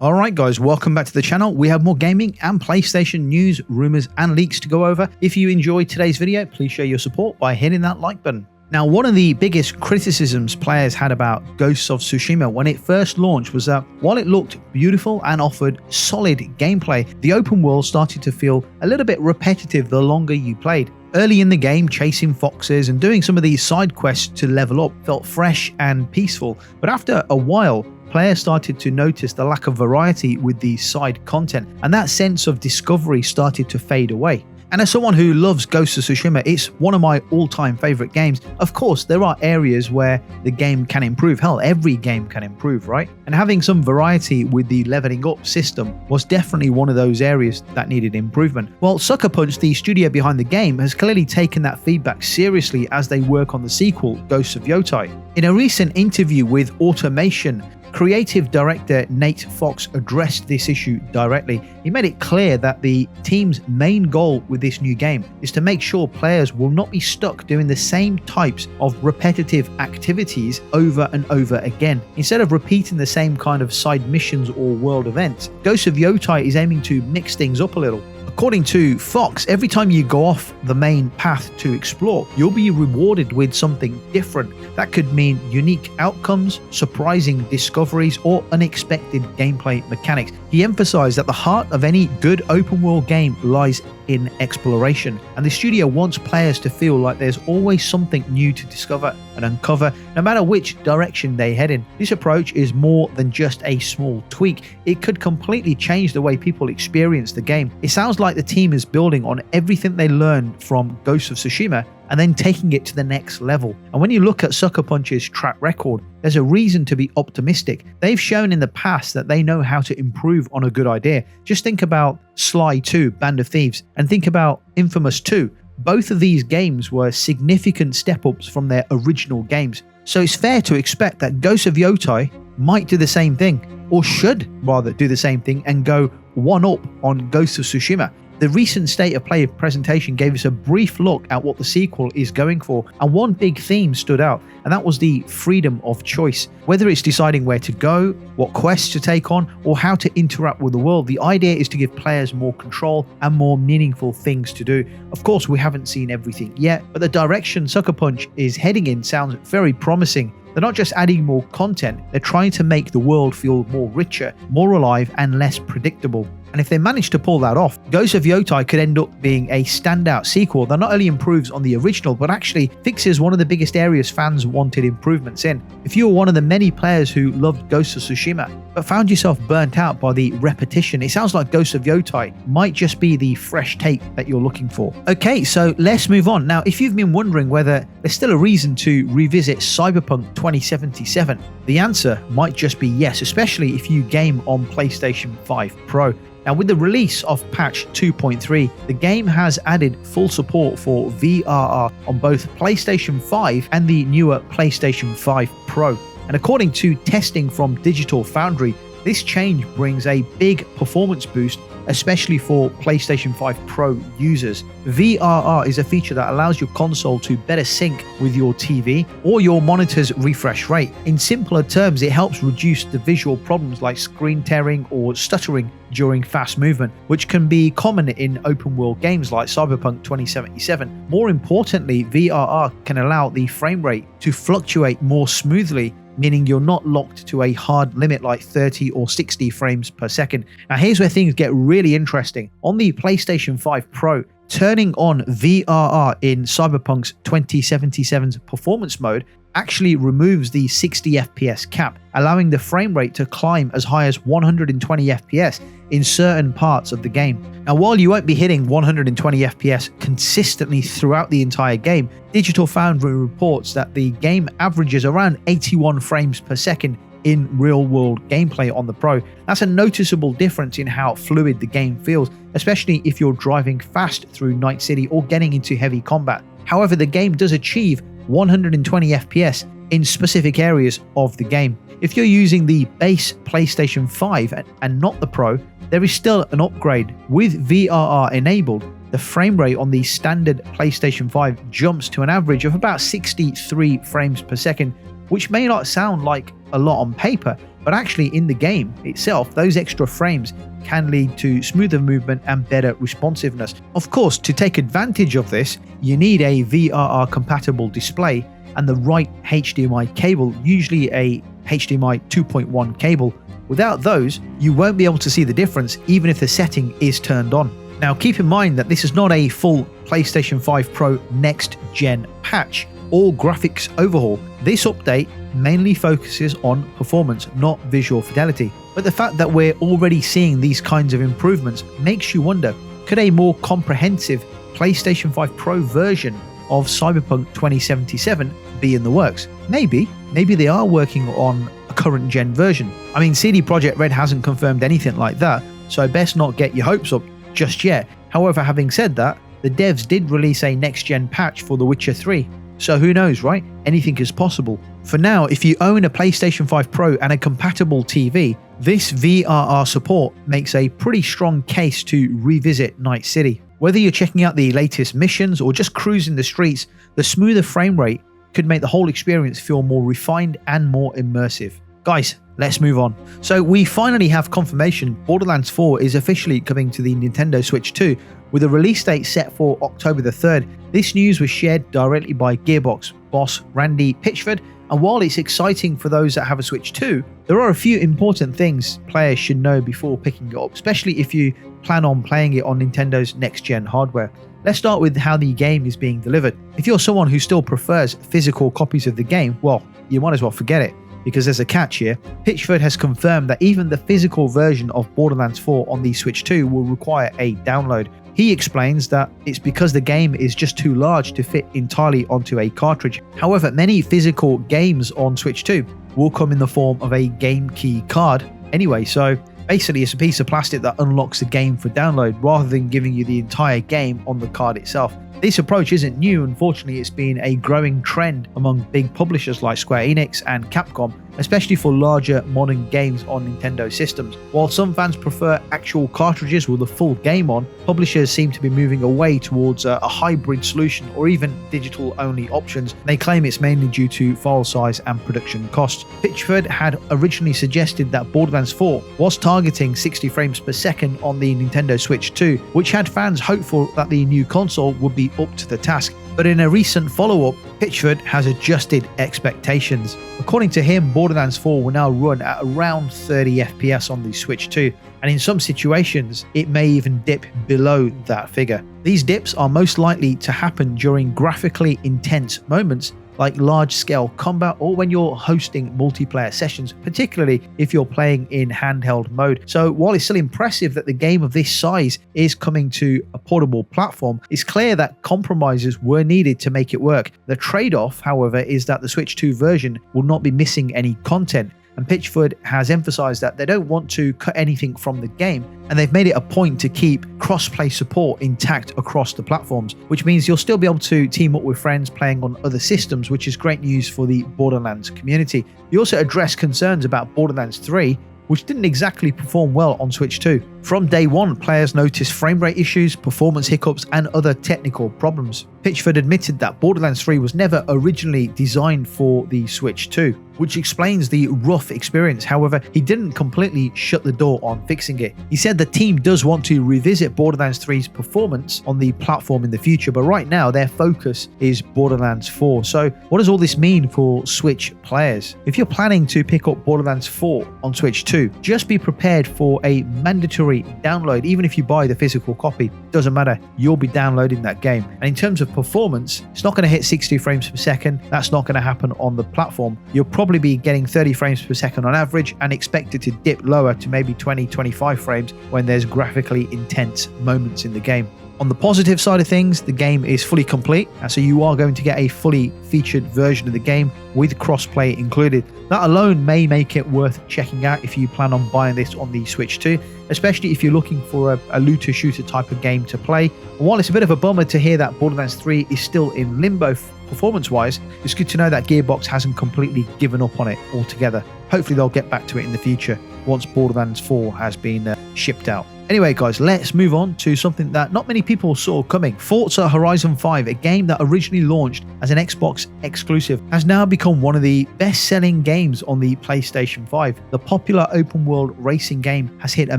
Alright guys, welcome back to the channel. We have more gaming and PlayStation news, rumours and leaks to go over. If you enjoyed today's video, please show your support by hitting that like button. Now, one of the biggest criticisms players had about Ghost of Tsushima when it first launched was that while it looked beautiful and offered solid gameplay, the open world started to feel a little bit repetitive the longer you played. Early in the game, chasing foxes and doing some of these side quests to level up felt fresh and peaceful, but after a while, players started to notice the lack of variety with the side content, and that sense of discovery started to fade away. And as someone who loves Ghost of Tsushima, it's one of my all-time favourite games. Of course, there are areas where the game can improve. Hell, every game can improve, right? And having some variety with the leveling up system was definitely one of those areas that needed improvement. Well, Suckerpunch, the studio behind the game, has clearly taken that feedback seriously as they work on the sequel, Ghost of Yotei. In a recent interview with Automation, creative director Nate Fox addressed this issue directly. He made it clear that the team's main goal with this new game is to make sure players will not be stuck doing the same types of repetitive activities over and over again. Instead of repeating the same kind of side missions or world events, Ghost of Yotei is aiming to mix things up a little. According to Fox, every time you go off the main path to explore, you'll be rewarded with something different. That could mean unique outcomes, surprising discoveries, or unexpected gameplay mechanics. He emphasized that the heart of any good open world game lies in exploration, and the studio wants players to feel like there's always something new to discover and uncover, no matter which direction they head in. This approach is more than just a small tweak. It could completely change the way people experience the game. It sounds like the team is building on everything they learned from Ghost of Tsushima and then taking it to the next level. And when you look at Suckerpunch's track record, there's a reason to be optimistic. They've shown in the past that they know how to improve on a good idea. Just think about Sly 2, Band of Thieves, and think about Infamous 2. Both of these games were significant step-ups from their original games. So it's fair to expect that Ghost of Yotei might do the same thing, or should rather do the same thing and go one up on Ghost of Tsushima. The recent State of Play presentation gave us a brief look at what the sequel is going for, and one big theme stood out, and that was the freedom of choice. Whether it's deciding where to go, what quests to take on, or how to interact with the world, the idea is to give players more control and more meaningful things to do. Of course, we haven't seen everything yet, but the direction Sucker Punch is heading in sounds very promising. They're not just adding more content, they're trying to make the world feel more richer, more alive, and less predictable. And if they manage to pull that off, Ghost of Yotei could end up being a standout sequel that not only improves on the original, but actually fixes one of the biggest areas fans wanted improvements in. If you were one of the many players who loved Ghost of Tsushima, but found yourself burnt out by the repetition, it sounds like Ghost of Yotei might just be the fresh take that you're looking for. Okay, so let's move on. Now, if you've been wondering whether there's still a reason to revisit Cyberpunk 2077, the answer might just be yes, especially if you game on PlayStation 5 Pro. Now, with the release of patch 2.3, the game has added full support for VRR on both PlayStation 5 and the newer PlayStation 5 Pro. And according to testing from Digital Foundry, this change brings a big performance boost, especially for PlayStation 5 Pro users. VRR is a feature that allows your console to better sync with your TV or your monitor's refresh rate. In simpler terms, it helps reduce the visual problems like screen tearing or stuttering during fast movement, which can be common in open world games like Cyberpunk 2077. More importantly, VRR can allow the frame rate to fluctuate more smoothly, meaning you're not locked to a hard limit like 30 or 60 frames per second. Now, here's where things get really interesting. On the PlayStation 5 Pro, turning on VRR in Cyberpunk's 2077's performance mode actually removes the 60 FPS cap, allowing the frame rate to climb as high as 120 FPS in certain parts of the game. Now, while you won't be hitting 120 FPS consistently throughout the entire game, Digital Foundry reports that the game averages around 81 frames per second in real-world gameplay on the Pro. That's a noticeable difference in how fluid the game feels, especially if you're driving fast through Night City or getting into heavy combat. However, the game does achieve 120 FPS in specific areas of the game. If you're using the base PlayStation 5 and not the Pro, there is still an upgrade. With VRR enabled, the frame rate on the standard PlayStation 5 jumps to an average of about 63 frames per second, which may not sound like a lot on paper, but actually in the game itself, those extra frames can lead to smoother movement and better responsiveness. Of course, to take advantage of this, you need a VRR compatible display and the right HDMI cable, usually a HDMI 2.1 cable. Without those, you won't be able to see the difference even if the setting is turned on. Now keep in mind that this is not a full PlayStation 5 Pro next gen patch or graphics overhaul. This update mainly focuses on performance, not visual fidelity. But the fact that we're already seeing these kinds of improvements makes you wonder, could a more comprehensive PlayStation 5 Pro version of Cyberpunk 2077 be in the works? Maybe they are working on a current gen version. I mean, CD Projekt Red hasn't confirmed anything like that, so best not get your hopes up just yet. However, having said that, the devs did release a next gen patch for The Witcher 3. So who knows, right? Anything is possible. For now, if you own a PlayStation 5 Pro and a compatible TV, this VRR support makes a pretty strong case to revisit Night City. Whether you're checking out the latest missions or just cruising the streets, the smoother frame rate could make the whole experience feel more refined and more immersive. Guys, let's move on. So we finally have confirmation Borderlands 4 is officially coming to the Nintendo Switch 2, with a release date set for October the 3rd. This news was shared directly by Gearbox boss Randy Pitchford, and while it's exciting for those that have a Switch 2, there are a few important things players should know before picking it up, especially if you plan on playing it on Nintendo's next-gen hardware. Let's start with how the game is being delivered. If you're someone who still prefers physical copies of the game, well, you might as well forget it, because there's a catch here. Pitchford has confirmed that even the physical version of Borderlands 4 on the Switch 2 will require a download. He explains that it's because the game is just too large to fit entirely onto a cartridge. However, many physical games on Switch 2 will come in the form of a game key card anyway, so basically it's a piece of plastic that unlocks the game for download rather than giving you the entire game on the card itself. This approach isn't new. Unfortunately, it's been a growing trend among big publishers like Square Enix and Capcom, especially for larger modern games on Nintendo systems. While some fans prefer actual cartridges with a full game on, publishers seem to be moving away towards a hybrid solution or even digital-only options. They claim it's mainly due to file size and production costs. Pitchford had originally suggested that Borderlands 4 was targeting 60 frames per second on the Nintendo Switch 2, which had fans hopeful that the new console would be up to the task. But in a recent follow-up, Pitchford has adjusted expectations. According to him, Borderlands 4 will now run at around 30 FPS on the Switch 2, and in some situations, it may even dip below that figure. These dips are most likely to happen during graphically intense moments like large-scale combat or when you're hosting multiplayer sessions, particularly if you're playing in handheld mode. So while it's still impressive that the game of this size is coming to a portable platform, it's clear that compromises were needed to make it work. The trade-off, however, is that the Switch 2 version will not be missing any content, and Pitchford has emphasized that they don't want to cut anything from the game, and they've made it a point to keep cross-play support intact across the platforms, which means you'll still be able to team up with friends playing on other systems, which is great news for the Borderlands community. He also addressed concerns about Borderlands 3, which didn't exactly perform well on Switch 2. From day one, players noticed frame rate issues, performance hiccups, and other technical problems. Pitchford admitted that Borderlands 3 was never originally designed for the Switch 2, which explains the rough experience. However, he didn't completely shut the door on fixing it. He said the team does want to revisit Borderlands 3's performance on the platform in the future, but right now their focus is Borderlands 4. So what does all this mean for Switch players? If you're planning to pick up Borderlands 4 on Switch 2, just be prepared for a mandatory download. Even if you buy the physical copy, doesn't matter, you'll be downloading that game. And in terms of performance, it's not going to hit 60 frames per second. That's not going to happen on the platform. You'll probably be getting 30 frames per second on average and expect it to dip lower to maybe 20-25 frames when there's graphically intense moments in the game. On the positive side of things, the game is fully complete, and so you are going to get a fully featured version of the game with crossplay included. That alone may make it worth checking out if you plan on buying this on the Switch 2, especially if you're looking for a looter shooter type of game to play. And while it's a bit of a bummer to hear that Borderlands 3 is still in limbo performance-wise, it's good to know that Gearbox hasn't completely given up on it altogether. Hopefully they'll get back to it in the future once Borderlands 4 has been shipped out. Anyway guys, let's move on to something that not many people saw coming. Forza Horizon 5, a game that originally launched as an Xbox exclusive, has now become one of the best-selling games on the PlayStation 5. The popular open-world racing game has hit a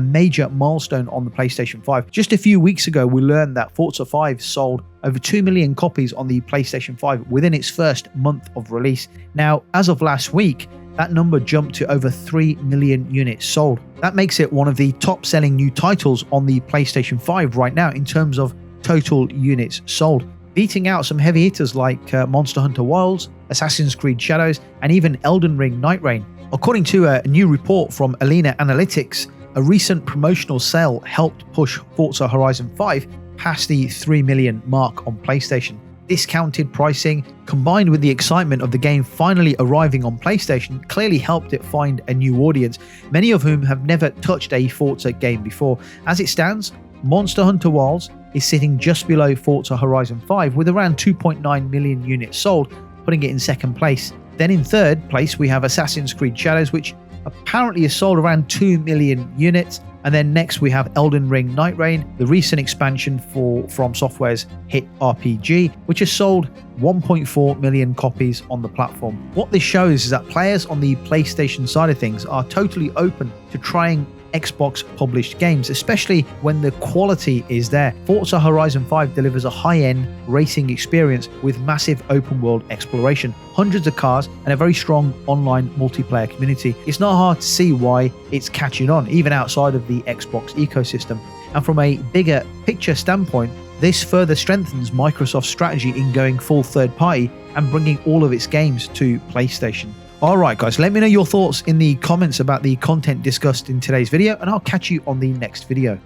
major milestone on the PlayStation 5. Just a few weeks ago, we learned that Forza 5 sold over 2 million copies on the PlayStation 5 within its first month of release. Now, as of last week, that number jumped to over 3 million units sold. That makes it one of the top-selling new titles on the PlayStation 5 right now in terms of total units sold, beating out some heavy hitters like Monster Hunter Wilds, Assassin's Creed Shadows, and even Elden Ring Night Reign. According to a new report from Alina Analytics, a recent promotional sale helped push Forza Horizon 5 past the 3 million mark on PlayStation. Discounted pricing, combined with the excitement of the game finally arriving on PlayStation, clearly helped it find a new audience, many of whom have never touched a Forza game before. As it stands, Monster Hunter Wilds is sitting just below Forza Horizon 5 with around 2.9 million units sold, putting it in second place. Then in third place we have Assassin's Creed Shadows, which apparently has sold around 2 million units. And then next we have Elden Ring Night Reign, the recent expansion from Software's hit RPG, which has sold 1.4 million copies on the platform. What this shows is that players on the PlayStation side of things are totally open to trying Xbox published games, especially when the quality is there. Forza Horizon 5 delivers a high-end racing experience with massive open world exploration, hundreds of cars, and a very strong online multiplayer community. It's not hard to see why it's catching on, even outside of the Xbox ecosystem. And from a bigger picture standpoint, this further strengthens Microsoft's strategy in going full third party and bringing all of its games to PlayStation. Alright guys, let me know your thoughts in the comments about the content discussed in today's video, and I'll catch you on the next video.